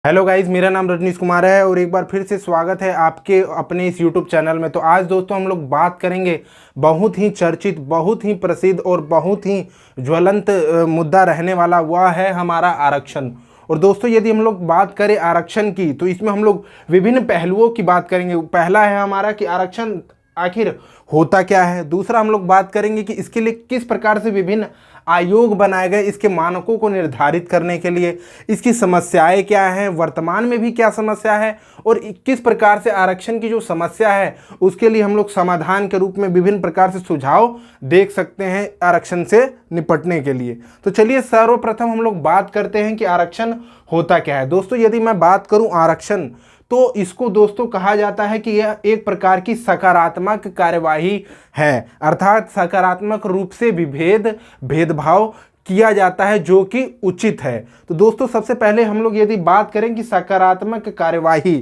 Hello guys, मेरा नाम रजनीश कुमार है और एक बार फिर से स्वागत है आपके अपने इस यूट्यूब चैनल में। तो आज दोस्तों हम लोग बात करेंगे बहुत ही चर्चित, बहुत ही प्रसिद्ध और बहुत ही ज्वलंत मुद्दा रहने वाला, वह है हमारा आरक्षण। और दोस्तों यदि हम लोग बात करें आरक्षण की, तो इसमें हम लोग विभिन्न पहलुओं की बात करेंगे। पहला है हमारा कि आरक्षण आखिर होता क्या है। दूसरा हम लोग बात करेंगे कि इसके लिए किस प्रकार से विभिन्न आयोग बनाए गए इसके मानकों को निर्धारित करने के लिए, इसकी समस्याएं क्या हैं, वर्तमान में भी क्या समस्या है और किस प्रकार से आरक्षण की जो समस्या है उसके लिए हम लोग समाधान के रूप में विभिन्न प्रकार से सुझाव देख सकते हैं आरक्षण से निपटने के लिए। तो चलिए सर्वप्रथम हम लोग बात करते हैं कि आरक्षण होता क्या है। दोस्तों यदि मैं बात करूं आरक्षण, तो इसको दोस्तों कहा जाता है कि यह एक प्रकार की सकारात्मक कार्यवाही है, अर्थात सकारात्मक रूप से भेदभाव किया जाता है जो कि उचित है। तो दोस्तों सबसे पहले हम लोग यदि बात करें कि सकारात्मक कार्यवाही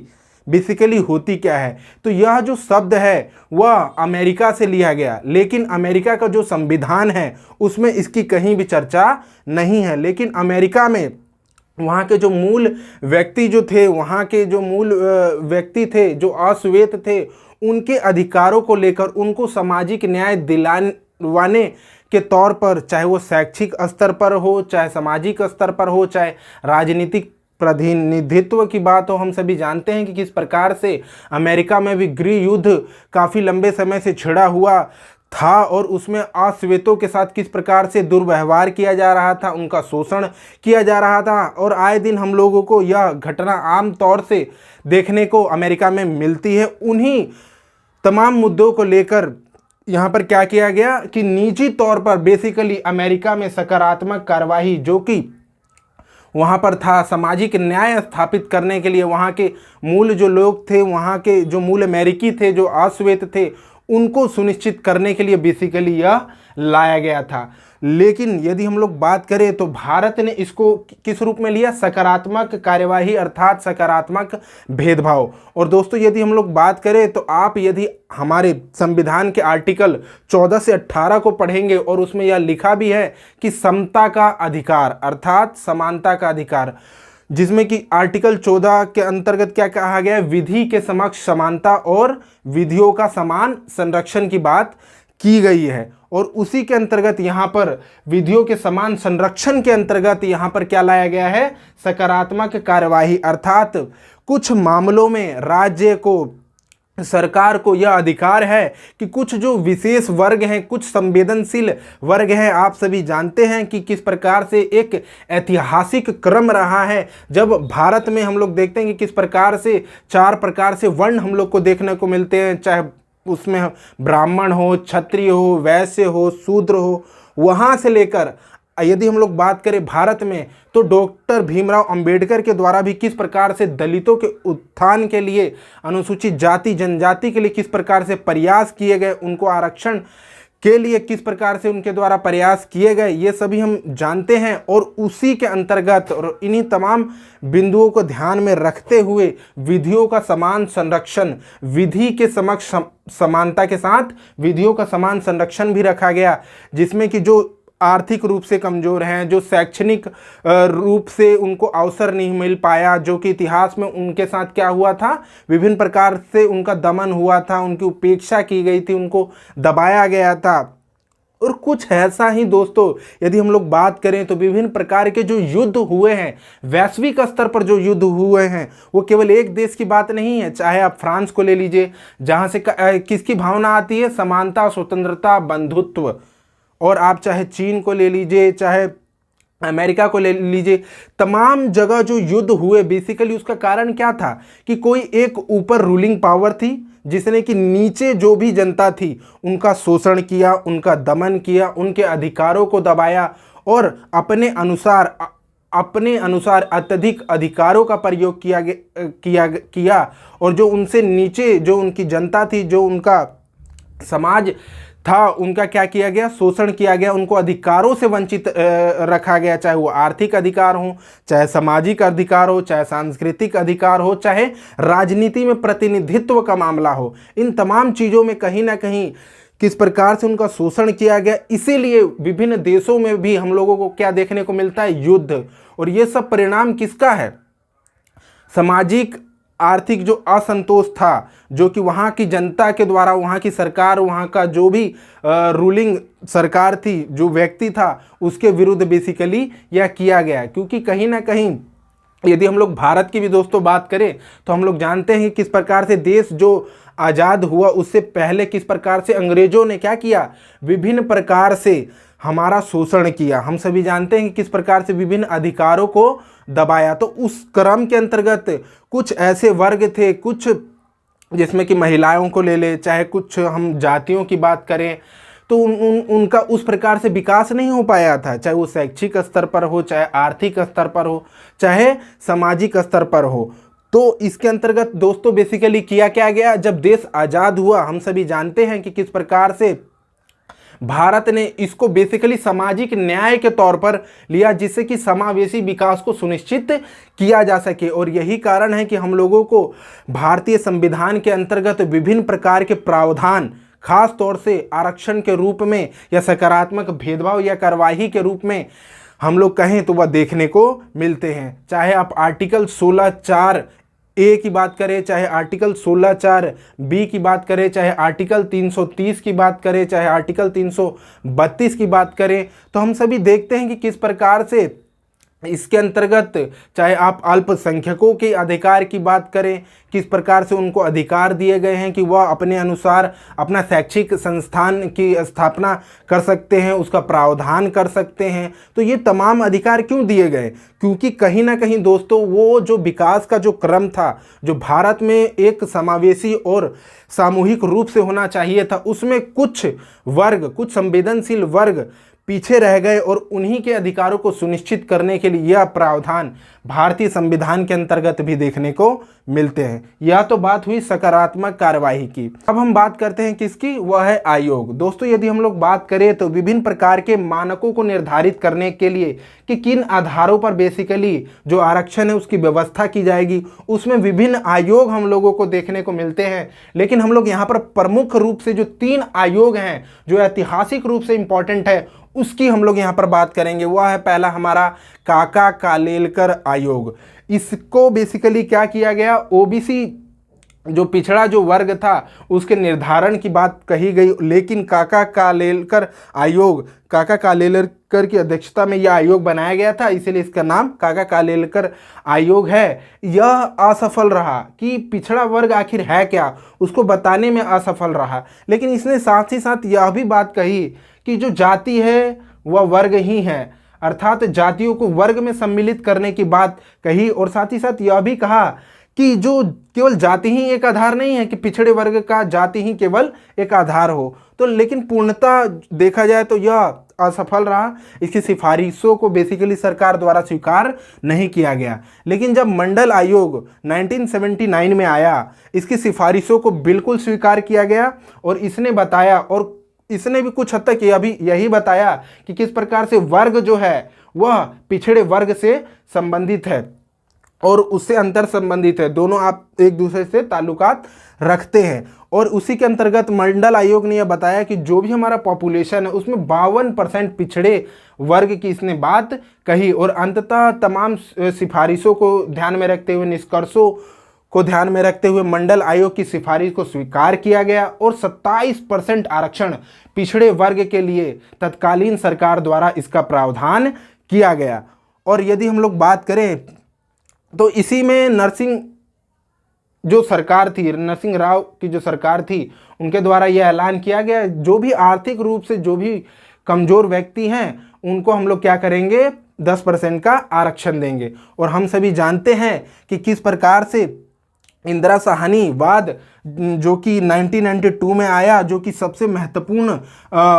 बेसिकली होती क्या है, तो यह जो शब्द है वह अमेरिका से लिया गया, लेकिन अमेरिका का जो संविधान है उसमें इसकी कहीं भी चर्चा नहीं है। लेकिन अमेरिका में वहाँ के जो मूल व्यक्ति जो थे, वहाँ के जो मूल व्यक्ति थे जो अश्वेत थे, उनके अधिकारों को लेकर उनको सामाजिक न्याय दिलाने के तौर पर, चाहे वो शैक्षिक स्तर पर हो, चाहे सामाजिक स्तर पर हो, चाहे राजनीतिक प्रतिनिधित्व की बात हो, हम सभी जानते हैं कि किस प्रकार से अमेरिका में भी गृह युद्ध काफ़ी लंबे समय से छिड़ा हुआ था और उसमें अश्वेतों के साथ किस प्रकार से दुर्व्यवहार किया जा रहा था, उनका शोषण किया जा रहा था। और आए दिन हम लोगों को यह घटना आम तौर से देखने को अमेरिका में मिलती है। उन्हीं तमाम मुद्दों को लेकर यहाँ पर क्या किया गया कि निजी तौर पर बेसिकली अमेरिका में सकारात्मक कार्यवाही जो कि वहाँ पर था, सामाजिक न्याय स्थापित करने के लिए वहाँ के मूल जो लोग थे, वहाँ के जो मूल अमेरिकी थे, जो अश्वेत थे, उनको सुनिश्चित करने के लिए बेसिकली यह लाया गया था। लेकिन यदि हम लोग बात करें तो भारत ने इसको किस रूप में लिया? सकारात्मक कार्यवाही, अर्थात सकारात्मक भेदभाव। और दोस्तों यदि हम लोग बात करें तो आप यदि हमारे संविधान के आर्टिकल 14 से 18 को पढ़ेंगे और उसमें यह लिखा भी है कि समता का अधिकार, अर्थात समानता का अधिकार, जिसमें कि आर्टिकल 14 के अंतर्गत क्या कहा गया है? विधि के समक्ष समानता और विधियों का समान संरक्षण की बात की गई है। और उसी के अंतर्गत यहाँ पर विधियों के समान संरक्षण के अंतर्गत यहाँ पर क्या लाया गया है? सकारात्मक कार्यवाही, अर्थात कुछ मामलों में राज्य को, सरकार को यह अधिकार है कि कुछ जो विशेष वर्ग हैं, कुछ संवेदनशील वर्ग हैं, आप सभी जानते हैं कि किस प्रकार से एक ऐतिहासिक क्रम रहा है जब भारत में हम लोग देखते हैं कि किस प्रकार से 4 प्रकार से वर्ण हम लोग को देखने को मिलते हैं, चाहे उसमें ब्राह्मण हो, क्षत्रिय हो, वैश्य हो, शूद्र हो। वहाँ से लेकर यदि हम लोग बात करें भारत में, तो डॉक्टर भीमराव अंबेडकर के द्वारा भी किस प्रकार से दलितों के उत्थान के लिए, अनुसूचित जाति जनजाति के लिए किस प्रकार से प्रयास किए गए, उनको आरक्षण के लिए किस प्रकार से उनके द्वारा प्रयास किए गए, ये सभी हम जानते हैं। और उसी के अंतर्गत और इन्हीं तमाम बिंदुओं को ध्यान में रखते हुए विधियों का समान संरक्षण, विधि के समक्ष समानता के साथ विधियों का समान संरक्षण भी रखा गया, जिसमें कि जो आर्थिक रूप से कमज़ोर हैं, जो शैक्षणिक रूप से उनको अवसर नहीं मिल पाया, जो कि इतिहास में उनके साथ क्या हुआ था, विभिन्न प्रकार से उनका दमन हुआ था, उनकी उपेक्षा की गई थी, उनको दबाया गया था। और कुछ ऐसा ही दोस्तों यदि हम लोग बात करें तो विभिन्न प्रकार के जो युद्ध हुए हैं, वैश्विक स्तर पर जो युद्ध हुए हैं, वो केवल एक देश की बात नहीं है। चाहे आप फ्रांस को ले लीजिए, जहाँ से किसकी भावना आती है? समानता, स्वतंत्रता, बंधुत्व। और आप चाहे चीन को ले लीजिए, चाहे अमेरिका को ले लीजिए, तमाम जगह जो युद्ध हुए बेसिकली उसका कारण क्या था कि कोई एक ऊपर रूलिंग पावर थी जिसने कि नीचे जो भी जनता थी उनका शोषण किया, उनका दमन किया, उनके अधिकारों को दबाया और अपने अनुसार अत्यधिक अधिकारों का प्रयोग किया। और जो उनसे नीचे जो उनकी जनता थी, जो उनका समाज था, उनका क्या किया गया? शोषण किया गया, उनको अधिकारों से वंचित रखा गया, चाहे वो आर्थिक अधिकार हो, चाहे सामाजिक अधिकार हो, चाहे सांस्कृतिक अधिकार हो, चाहे राजनीति में प्रतिनिधित्व का मामला हो। इन तमाम चीज़ों में कहीं ना कहीं किस प्रकार से उनका शोषण किया गया। इसीलिए विभिन्न देशों में भी हम लोगों को क्या देखने को मिलता है? युद्ध। और ये सब परिणाम किसका है? सामाजिक आर्थिक जो असंतोष था, जो कि वहाँ की जनता के द्वारा, वहाँ की सरकार, वहाँ का जो भी रूलिंग सरकार थी, जो व्यक्ति था, उसके विरुद्ध बेसिकली यह किया गया। क्योंकि कहीं ना कहीं यदि हम लोग भारत की भी दोस्तों बात करें तो हम लोग जानते हैं किस प्रकार से देश जो आज़ाद हुआ उससे पहले किस प्रकार से अंग्रेजों ने क्या किया, विभिन्न प्रकार से हमारा शोषण किया। हम सभी जानते हैं कि किस प्रकार से विभिन्न अधिकारों को दबाया। तो उस क्रम के अंतर्गत कुछ ऐसे वर्ग थे, कुछ जिसमें कि महिलाओं को ले ले, चाहे कुछ हम जातियों की बात करें, तो उनका उस प्रकार से विकास नहीं हो पाया था, चाहे वो शैक्षिक स्तर पर हो, चाहे आर्थिक स्तर पर हो, चाहे सामाजिक स्तर पर हो। तो इसके अंतर्गत दोस्तों बेसिकली किया क्या गया, जब देश आज़ाद हुआ, हम सभी जानते हैं कि किस प्रकार से भारत ने इसको बेसिकली सामाजिक न्याय के तौर पर लिया, जिससे कि समावेशी विकास को सुनिश्चित किया जा सके। और यही कारण है कि हम लोगों को भारतीय संविधान के अंतर्गत विभिन्न प्रकार के प्रावधान, खास तौर से आरक्षण के रूप में या सकारात्मक भेदभाव या कार्यवाही के रूप में हम लोग कहें तो वह देखने को मिलते हैं। चाहे आप आर्टिकल 16(4)A की बात करें, चाहे आर्टिकल 16(4)B की बात करें, चाहे आर्टिकल 330 की बात करें, चाहे आर्टिकल 332 की बात करें, तो हम सभी देखते हैं कि किस प्रकार से इसके अंतर्गत, चाहे आप अल्पसंख्यकों के अधिकार की बात करें, किस प्रकार से उनको अधिकार दिए गए हैं कि वह अपने अनुसार अपना शैक्षिक संस्थान की स्थापना कर सकते हैं, उसका प्रावधान कर सकते हैं। तो ये तमाम अधिकार क्यों दिए गए, क्योंकि कहीं ना कहीं दोस्तों वो जो विकास का जो क्रम था, जो भारत में एक समावेशी और सामूहिक रूप से होना चाहिए था, उसमें कुछ वर्ग, कुछ संवेदनशील वर्ग पीछे रह गए और उन्हीं के अधिकारों को सुनिश्चित करने के लिए यह प्रावधान भारतीय संविधान के अंतर्गत भी देखने को मिलते हैं। यह तो बात हुई सकारात्मक कार्यवाही की। अब हम बात करते हैं किसकी, वह है आयोग। दोस्तों यदि हम लोग बात करें तो विभिन्न प्रकार के मानकों को निर्धारित करने के लिए कि किन आधारों पर बेसिकली जो आरक्षण है उसकी व्यवस्था की जाएगी, उसमें विभिन्न आयोग हम लोगों को देखने को मिलते हैं। लेकिन हम लोग यहाँ पर प्रमुख रूप से जो 3 आयोग हैं जो ऐतिहासिक रूप से इंपॉर्टेंट है उसकी हम लोग यहाँ पर बात करेंगे। वह है पहला हमारा काका कालेलकर आयोग। इसको बेसिकली क्या किया गया, ओबीसी जो पिछड़ा जो वर्ग था उसके निर्धारण की बात कही गई, लेकिन काका कालेलकर आयोग, काका कालेलकर की अध्यक्षता में यह आयोग बनाया गया था, इसीलिए इसका नाम काका कालेलकर आयोग है। यह असफल रहा कि पिछड़ा वर्ग आखिर है क्या, उसको बताने में असफल रहा। लेकिन इसने साथ ही साथ यह भी बात कही कि जो जाति है वह वर्ग ही है, अर्थात जातियों को वर्ग में सम्मिलित करने की बात कही। और साथ ही साथ यह भी कहा कि जो केवल जाति ही एक आधार नहीं है कि पिछड़े वर्ग का जाति ही केवल एक आधार हो। तो लेकिन पूर्णतः देखा जाए तो यह असफल रहा, इसकी सिफारिशों को बेसिकली सरकार द्वारा स्वीकार नहीं किया गया। लेकिन जब मंडल आयोग 1979 में आया, इसकी सिफारिशों को बिल्कुल स्वीकार किया गया और इसने बताया, और इसने भी कुछ हद तक यही बताया कि किस प्रकार से वर्ग जो है वह पिछड़े वर्ग से संबंधित है और उससे अंतर संबंधित है, दोनों आप एक दूसरे से ताल्लुकात रखते हैं। और उसी के अंतर्गत मंडल आयोग ने यह बताया कि जो भी हमारा पॉपुलेशन है उसमें 52% पिछड़े वर्ग की इसने बात कही। और अंततः तमाम सिफारिशों को ध्यान में रखते हुए, निष्कर्षों को ध्यान में रखते हुए मंडल आयोग की सिफारिश को स्वीकार किया गया और 27% आरक्षण पिछड़े वर्ग के लिए तत्कालीन सरकार द्वारा इसका प्रावधान किया गया। और यदि हम लोग बात करें तो इसी में नरसिंह जो सरकार थी, नरसिंह राव की जो सरकार थी, उनके द्वारा यह ऐलान किया गया जो भी आर्थिक रूप से जो भी कमज़ोर व्यक्ति हैं उनको हम लोग क्या करेंगे, 10% का आरक्षण देंगे। और हम सभी जानते हैं कि किस प्रकार से इंदिरा साहनी वाद जो कि 1992 में आया, जो कि सबसे महत्वपूर्ण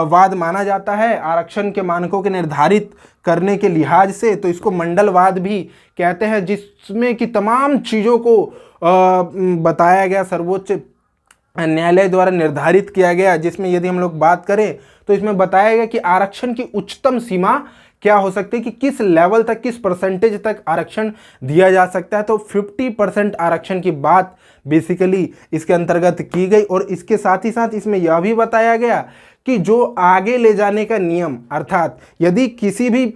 वाद माना जाता है आरक्षण के मानकों के निर्धारित करने के लिहाज से, तो इसको मंडलवाद भी कहते हैं, जिसमें कि तमाम चीज़ों को बताया गया, सर्वोच्च न्यायालय द्वारा निर्धारित किया गया। जिसमें यदि हम लोग बात करें तो इसमें बताया गया कि आरक्षण की उच्चतम सीमा क्या हो सकती है, कि किस लेवल तक, किस परसेंटेज तक आरक्षण दिया जा सकता है। तो 50% आरक्षण की बात बेसिकली इसके अंतर्गत की गई। और इसके साथ ही साथ इसमें यह भी बताया गया कि जो आगे ले जाने का नियम, अर्थात यदि किसी भी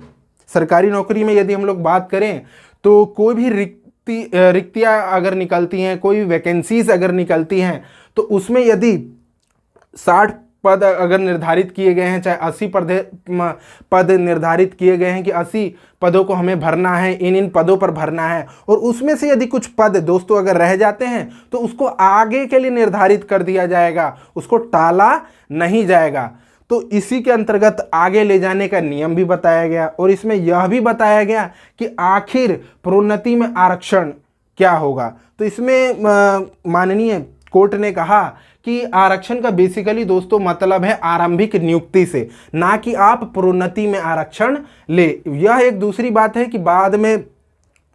सरकारी नौकरी में यदि हम लोग बात करें तो कोई भी रिक्तियाँ अगर निकलती हैं, कोई वैकेंसीज अगर निकलती हैं, तो उसमें यदि 60 पद अगर निर्धारित किए गए हैं, चाहे 80 पद निर्धारित किए गए हैं कि 80 पदों को हमें भरना है, इन पदों पर भरना है, और उसमें से यदि कुछ पद दोस्तों अगर रह जाते हैं तो उसको आगे के लिए निर्धारित कर दिया जाएगा, उसको टाला नहीं जाएगा। तो इसी के अंतर्गत आगे ले जाने का नियम भी बताया गया, और इसमें यह भी बताया गया कि आखिर प्रोन्नति में आरक्षण क्या होगा। तो इसमें माननीय कोर्ट ने कहा कि आरक्षण का बेसिकली दोस्तों मतलब है आरंभिक नियुक्ति से, ना कि आप प्रोन्नति में आरक्षण ले। यह एक दूसरी बात है कि बाद में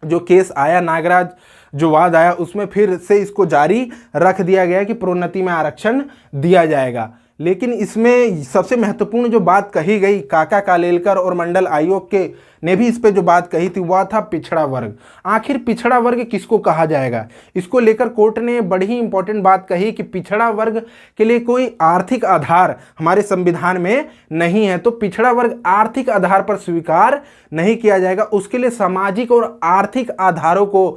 जो केस आया, नागराज जो वाद आया, उसमें फिर से इसको जारी रख दिया गया कि प्रोन्नति में आरक्षण दिया जाएगा। लेकिन इसमें सबसे महत्वपूर्ण जो बात कही गई, काका कालेलकर और मंडल आयोग के ने भी इस पे जो बात कही थी, वह था पिछड़ा वर्ग। आखिर पिछड़ा वर्ग किसको कहा जाएगा, इसको लेकर कोर्ट ने बड़ी ही इंपॉर्टेंट बात कही कि पिछड़ा वर्ग के लिए कोई आर्थिक आधार हमारे संविधान में नहीं है, तो पिछड़ा वर्ग आर्थिक आधार पर स्वीकार नहीं किया जाएगा। उसके लिए सामाजिक और आर्थिक आधारों को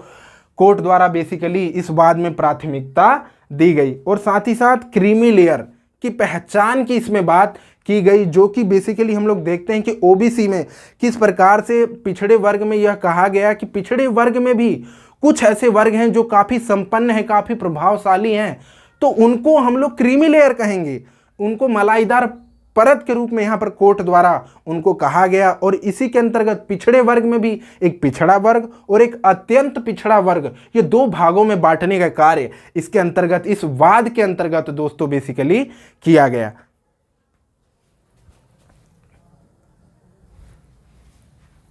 कोर्ट द्वारा बेसिकली इस बात में प्राथमिकता दी गई, और साथ ही साथ क्रीमी लेयर की पहचान की इसमें बात की गई, जो कि बेसिकली हम लोग देखते हैं कि ओबीसी में किस प्रकार से पिछड़े वर्ग में यह कहा गया कि पिछड़े वर्ग में भी कुछ ऐसे वर्ग हैं जो काफ़ी संपन्न हैं, काफ़ी प्रभावशाली हैं, तो उनको हम लोग क्रीमी लेयर कहेंगे, उनको मलाईदार परत के रूप में यहाँ पर कोर्ट द्वारा उनको कहा गया। और इसी के अंतर्गत पिछड़े वर्ग में भी एक पिछड़ा वर्ग और एक अत्यंत पिछड़ा वर्ग, ये दो भागों में बांटने का कार्य इसके अंतर्गत, इस वाद के अंतर्गत दोस्तों बेसिकली किया गया।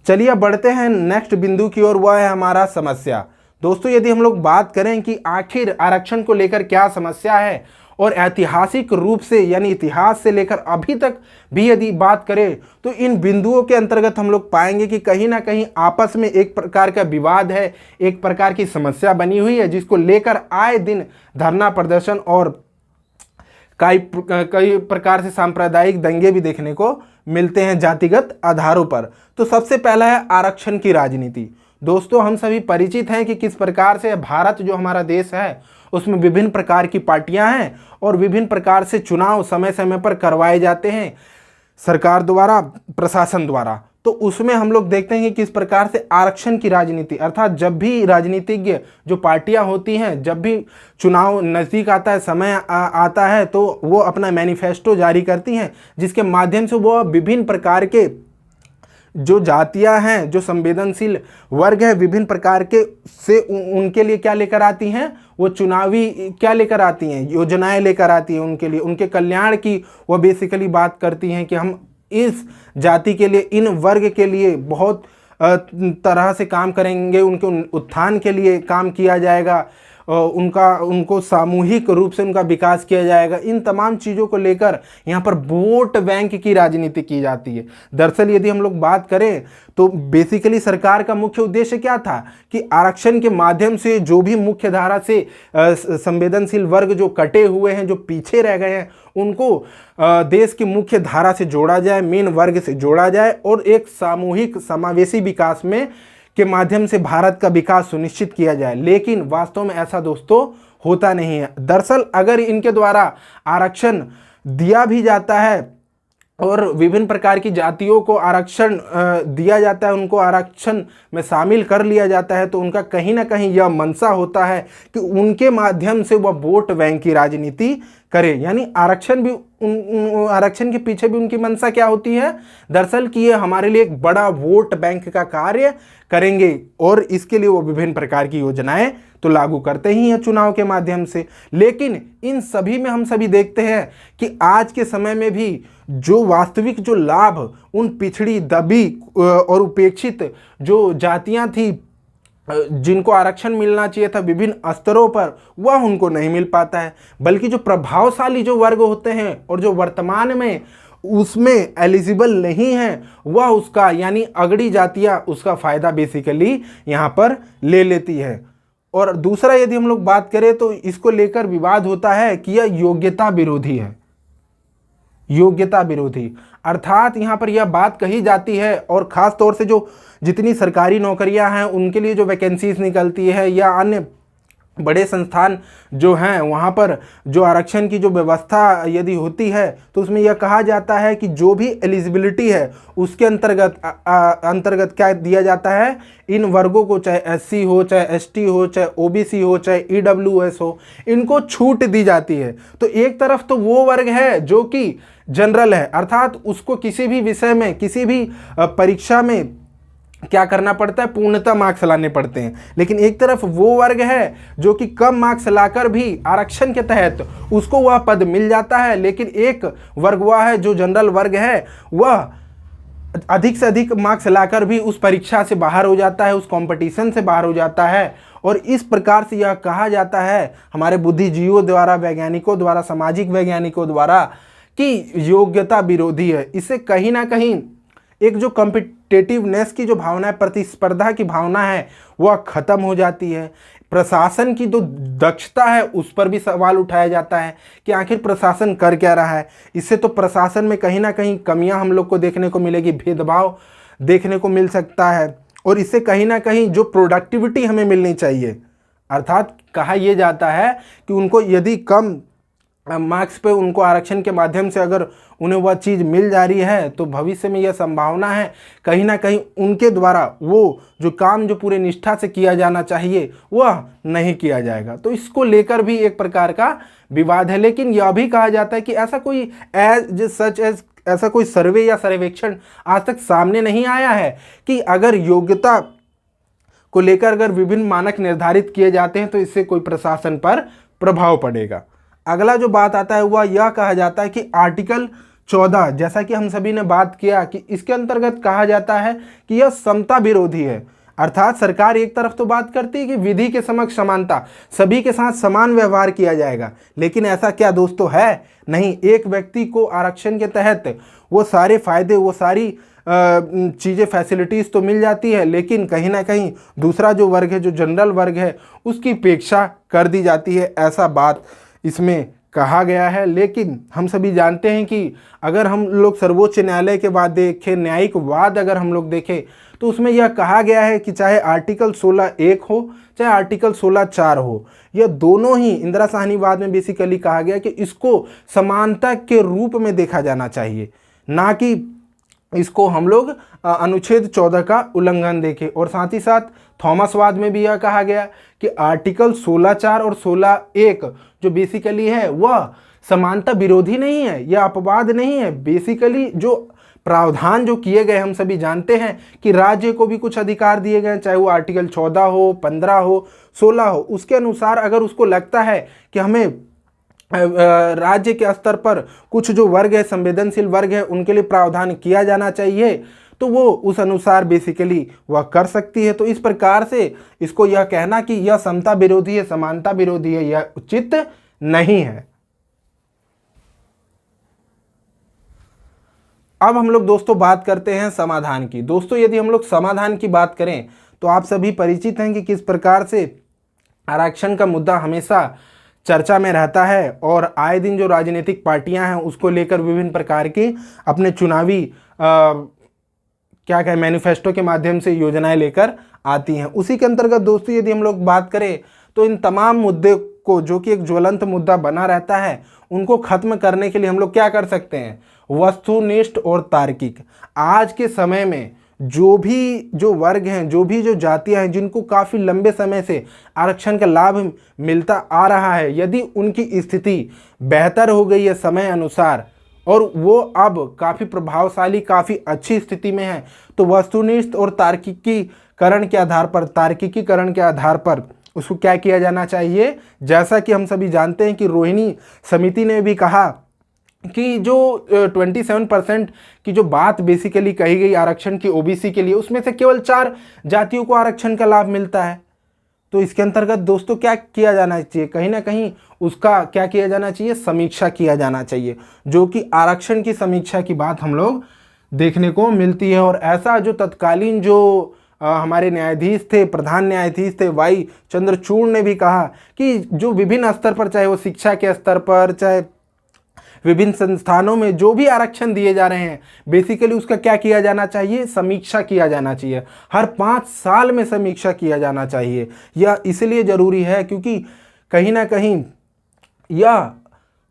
चलिए अब बढ़ते हैं नेक्स्ट बिंदु की ओर, वह है हमारा समस्या। दोस्तों यदि हम लोग बात करें कि आखिर आरक्षण को लेकर क्या समस्या है, और ऐतिहासिक रूप से यानी इतिहास से लेकर अभी तक भी यदि बात करें, तो इन बिंदुओं के अंतर्गत हम लोग पाएंगे कि कहीं ना कहीं आपस में एक प्रकार का विवाद है, एक प्रकार की समस्या बनी हुई है, जिसको लेकर आए दिन धरना प्रदर्शन और कई प्रकार से सांप्रदायिक दंगे भी देखने को मिलते हैं जातिगत आधारों पर। तो सबसे पहला है आरक्षण की राजनीति। दोस्तों हम सभी परिचित हैं कि किस प्रकार से भारत जो हमारा देश है उसमें विभिन्न प्रकार की पार्टियां हैं, और विभिन्न प्रकार से चुनाव समय समय पर करवाए जाते हैं सरकार द्वारा, प्रशासन द्वारा। तो उसमें हम लोग देखते हैं कि किस प्रकार से आरक्षण की राजनीति, अर्थात जब भी राजनीतिज्ञ जो पार्टियां होती हैं, जब भी चुनाव नज़दीक आता है, समय आता है, तो वो अपना मैनिफेस्टो जारी करती हैं, जिसके माध्यम से वो विभिन्न प्रकार के जो जातियां हैं, जो संवेदनशील वर्ग है, विभिन्न प्रकार के से उनके लिए क्या लेकर आती हैं, वो चुनावी क्या लेकर आती हैं, योजनाएं लेकर आती हैं उनके लिए, उनके कल्याण की वो बेसिकली बात करती हैं कि हम इस जाति के लिए, इन वर्ग के लिए बहुत तरह से काम करेंगे, उनके उत्थान के लिए काम किया जाएगा, उनको सामूहिक रूप से उनका विकास किया जाएगा। इन तमाम चीज़ों को लेकर यहाँ पर वोट बैंक की राजनीति की जाती है। दरअसल यदि हम लोग बात करें तो बेसिकली सरकार का मुख्य उद्देश्य क्या था कि आरक्षण के माध्यम से जो भी मुख्य धारा से संवेदनशील वर्ग जो कटे हुए हैं, जो पीछे रह गए हैं, उनको देश की मुख्य धारा से जोड़ा जाए, मेन वर्ग से जोड़ा जाए, और एक सामूहिक समावेशी विकास में के माध्यम से भारत का विकास सुनिश्चित किया जाए। लेकिन वास्तव में ऐसा दोस्तों होता नहीं है। दरअसल अगर इनके द्वारा आरक्षण दिया भी जाता है और विभिन्न प्रकार की जातियों को आरक्षण दिया जाता है, उनको आरक्षण में शामिल कर लिया जाता है, तो उनका कहीं ना कहीं यह मंशा होता है कि उनके माध्यम से वह वोट बैंक की राजनीति करें। यानी आरक्षण भी आरक्षण के पीछे भी उनकी मंशा क्या होती है, दरअसल कि ये हमारे लिए एक बड़ा वोट बैंक का कार्य करेंगे, और इसके लिए वो विभिन्न प्रकार की योजनाएं तो लागू करते ही हैं चुनाव के माध्यम से। लेकिन इन सभी में हम सभी देखते हैं कि आज के समय में भी जो वास्तविक जो लाभ उन पिछड़ी, दबी और उपेक्षित जो जातियां थी, जिनको आरक्षण मिलना चाहिए था विभिन्न स्तरों पर, वह उनको नहीं मिल पाता है। बल्कि जो प्रभावशाली जो वर्ग होते हैं और जो वर्तमान में उसमें एलिजिबल नहीं है, वह उसका यानी अगड़ी जातियां उसका फायदा बेसिकली यहाँ पर ले लेती है। और दूसरा यदि हम लोग बात करें तो इसको लेकर विवाद होता है कि यह योग्यता विरोधी है। योग्यता विरोधी। अर्थात यहाँ पर यह बात कही जाती है, और ख़ास तौर से जो जितनी सरकारी नौकरियां हैं उनके लिए जो वैकेंसीज निकलती है या अन्य बड़े संस्थान जो हैं वहाँ पर जो आरक्षण की जो व्यवस्था यदि होती है तो उसमें यह कहा जाता है कि जो भी एलिजिबिलिटी है उसके अंतर्गत क्या दिया जाता है, इन वर्गों को, चाहे एससी हो, चाहे एसटी हो, चाहे ओबीसी हो, चाहे ईडब्ल्यूएस हो, इनको छूट दी जाती है। तो एक तरफ तो वो वर्ग है जो कि जनरल है, अर्थात उसको किसी भी विषय में, किसी भी परीक्षा में क्या करना पड़ता है, पूर्णतः मार्क्स लाने पड़ते हैं। लेकिन एक तरफ वो वर्ग है जो कि कम मार्क्स लाकर भी आरक्षण के तहत उसको वह पद मिल जाता है, लेकिन एक वर्ग वह है जो जनरल वर्ग है, वह अधिक से अधिक मार्क्स लाकर भी उस परीक्षा से बाहर हो जाता है, उस कंपटीशन से बाहर हो जाता है। और इस प्रकार से यह कहा जाता है हमारे बुद्धिजीवियों द्वारा, वैज्ञानिकों द्वारा, सामाजिक वैज्ञानिकों द्वारा कि योग्यता विरोधी है। इससे कहीं ना कहीं एक जो कॉम्पिटिटिवनेस की जो भावना है, प्रतिस्पर्धा की भावना है, वह खत्म हो जाती है। प्रशासन की जो दक्षता है उस पर भी सवाल उठाया जाता है कि आखिर प्रशासन कर क्या रहा है। इससे तो प्रशासन में कहीं ना कहीं कमियां हम लोग को देखने को मिलेगी, भेदभाव देखने को मिल सकता है, और इससे कहीं ना कहीं जो प्रोडक्टिविटी हमें मिलनी चाहिए, अर्थात कहा यह जाता है कि उनको यदि कम मार्क्स पे उनको आरक्षण के माध्यम से अगर उन्हें वह चीज़ मिल जा रही है तो भविष्य में यह संभावना है कहीं ना कहीं उनके द्वारा वो जो काम जो पूरे निष्ठा से किया जाना चाहिए वह नहीं किया जाएगा। तो इसको लेकर भी एक प्रकार का विवाद है। लेकिन यह भी कहा जाता है कि ऐसा कोई ऐसा कोई सर्वे या सर्वेक्षण आज तक सामने नहीं आया है कि अगर योग्यता को लेकर अगर विभिन्न मानक निर्धारित किए जाते हैं तो इससे कोई प्रशासन पर प्रभाव पड़ेगा। अगला जो बात आता है वह यह कहा जाता है कि आर्टिकल 14, जैसा कि हम सभी ने बात किया कि इसके अंतर्गत कहा जाता है कि यह समता विरोधी है। अर्थात सरकार एक तरफ तो बात करती है कि विधि के समक्ष समानता, सभी के साथ समान व्यवहार किया जाएगा, लेकिन ऐसा क्या दोस्तों है? नहीं। एक व्यक्ति को आरक्षण के तहत वो सारे फायदे, वो सारी चीज़ें, फैसिलिटीज़ तो मिल जाती है, लेकिन कहीं ना कहीं दूसरा जो वर्ग है, जो जनरल वर्ग है, उसकी उपेक्षा कर दी जाती है। ऐसा बात इसमें कहा गया है। लेकिन हम सभी जानते हैं कि अगर हम लोग सर्वोच्च न्यायालय के बाद देखें, न्यायिक वाद अगर हम लोग देखें, तो उसमें यह कहा गया है कि चाहे आर्टिकल 16(1) हो, चाहे आर्टिकल 16(4) हो, यह दोनों ही इंदिरा साहनीवाद में बेसिकली कहा गया कि इसको समानता के रूप में देखा जाना चाहिए, ना कि इसको हम लोग अनुच्छेद 14 का उल्लंघन देखें। और साथ ही साथ थॉमसवाद में भी यह कहा गया कि आर्टिकल 16(4) और 16(1) जो बेसिकली है वह समानता विरोधी नहीं है, यह अपवाद नहीं है। बेसिकली जो प्रावधान जो किए गए, हम सभी जानते हैं कि राज्य को भी कुछ अधिकार दिए गए, चाहे वो आर्टिकल 14 हो, 15 हो, 16 हो, उसके अनुसार अगर उसको लगता है कि हमें राज्य के स्तर पर कुछ जो वर्ग है, संवेदनशील वर्ग है, उनके लिए प्रावधान किया जाना चाहिए, तो वो उस अनुसार बेसिकली वह कर सकती है। तो इस प्रकार से इसको यह कहना कि यह समता विरोधी है, समानता विरोधी है, यह उचित नहीं है। अब हम लोग दोस्तों बात करते हैं समाधान की। दोस्तों यदि हम लोग समाधान की बात करें तो आप सभी परिचित हैं कि किस प्रकार से आरक्षण का मुद्दा हमेशा चर्चा में रहता है, और आए दिन जो राजनीतिक पार्टियां हैं उसको लेकर विभिन्न प्रकार के अपने चुनावी मैनिफेस्टो के माध्यम से योजनाएं लेकर आती हैं। उसी के अंतर्गत दोस्तों यदि हम लोग बात करें तो इन तमाम मुद्दे को, जो कि एक ज्वलंत मुद्दा बना रहता है, उनको खत्म करने के लिए हम लोग क्या कर सकते हैं? वस्तुनिष्ठ और तार्किक। आज के समय में जो वर्ग हैं, जो जातियां हैं, जिनको काफ़ी लंबे समय से आरक्षण का लाभ मिलता आ रहा है, यदि उनकी स्थिति बेहतर हो गई है समय अनुसार और वो अब काफ़ी प्रभावशाली, काफ़ी अच्छी स्थिति में है, तो वस्तुनिष्ठ और तार्किकीकरण के आधार पर उसको क्या किया जाना चाहिए? जैसा कि हम सभी जानते हैं कि रोहिणी समिति ने भी कहा कि जो 27% की जो बात बेसिकली कही गई आरक्षण की ओबीसी के लिए, उसमें से केवल 4 जातियों को आरक्षण का लाभ मिलता है। तो इसके अंतर्गत दोस्तों क्या किया जाना चाहिए? कहीं ना कहीं उसका क्या किया जाना चाहिए? समीक्षा किया जाना चाहिए, जो कि आरक्षण की समीक्षा की बात हम लोग देखने को मिलती है। और ऐसा जो तत्कालीन जो हमारे न्यायाधीश थे, प्रधान न्यायाधीश थे वाई चंद्रचूड़ ने भी कहा कि जो विभिन्न स्तर पर, चाहे वो शिक्षा के स्तर पर, चाहे विभिन्न संस्थानों में जो भी आरक्षण दिए जा रहे हैं, बेसिकली उसका क्या किया जाना चाहिए, समीक्षा किया जाना चाहिए। हर 5 साल में समीक्षा किया जाना चाहिए। यह इसलिए ज़रूरी है क्योंकि कहीं ना कहीं यह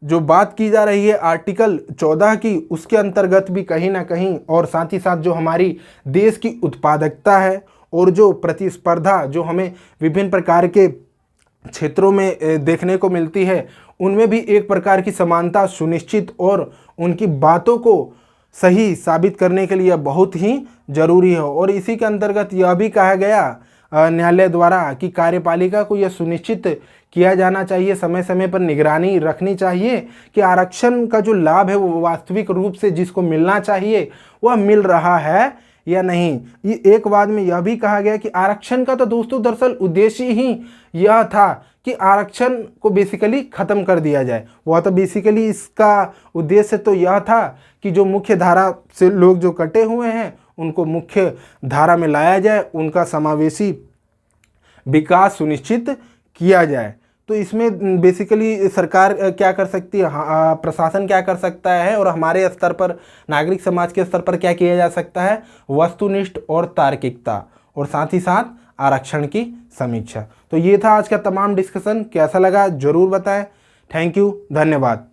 जो बात की जा रही है आर्टिकल 14 की, उसके अंतर्गत भी कहीं ना कहीं, और साथ ही साथ जो हमारी देश की उत्पादकता है और जो प्रतिस्पर्धा जो हमें विभिन्न प्रकार के क्षेत्रों में देखने को मिलती है, उनमें भी एक प्रकार की समानता सुनिश्चित और उनकी बातों को सही साबित करने के लिए बहुत ही ज़रूरी है। और इसी के अंतर्गत यह भी कहा गया न्यायालय द्वारा कि कार्यपालिका को यह सुनिश्चित किया जाना चाहिए, समय समय पर निगरानी रखनी चाहिए कि आरक्षण का जो लाभ है वो वास्तविक रूप से जिसको मिलना चाहिए वह मिल रहा है या नहीं। ये एक बाद में यह भी कहा गया कि आरक्षण का तो दोस्तों दरअसल उद्देश्य ही यह था कि आरक्षण को बेसिकली ख़त्म कर दिया जाए। वह तो बेसिकली इसका उद्देश्य तो यह था कि जो मुख्य धारा से लोग जो कटे हुए हैं उनको मुख्य धारा में लाया जाए, उनका समावेशी विकास सुनिश्चित किया जाए। तो इसमें बेसिकली सरकार क्या कर सकती है, प्रशासन क्या कर सकता है, और हमारे स्तर पर नागरिक समाज के स्तर पर क्या किया जा सकता है, वस्तुनिष्ठ और तार्किकता, और साथ ही साथ आरक्षण की समीक्षा। तो ये था आज का तमाम डिस्कशन। कैसा लगा ज़रूर बताएं। थैंक यू, धन्यवाद।